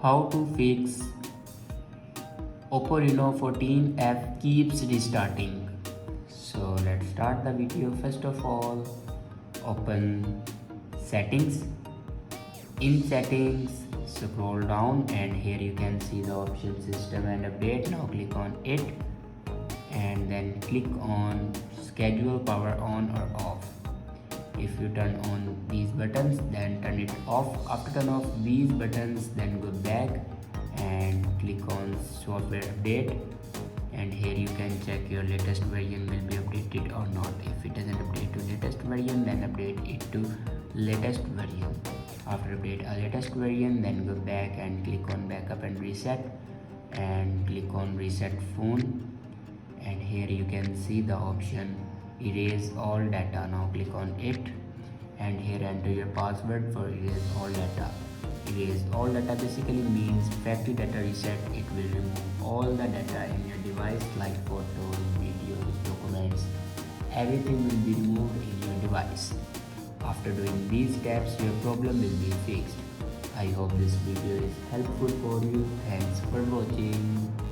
How to fix Oppo Reno 14f keeps restarting. So let's start the video. First of all, open settings. In settings, scroll down and here you can see the option system and update. Now click on it and then click on schedule power on or off. If you turn on these buttons, then turn it off. After turn off these buttons, then go back and click on software update, and here you can check your latest version will be updated or not. If it doesn't update to latest version, then update it to latest version. After update a latest version, then go back and click on backup and reset and click on reset phone, and here you can see the option erase all data. Now click on it and here enter your password for erase all data. Erase all data basically means factory data reset. It will remove all the data in your device like photos, videos, documents. Everything will be removed in your device. After doing these steps, your problem will be fixed. I hope this video is helpful for you. Thanks for watching.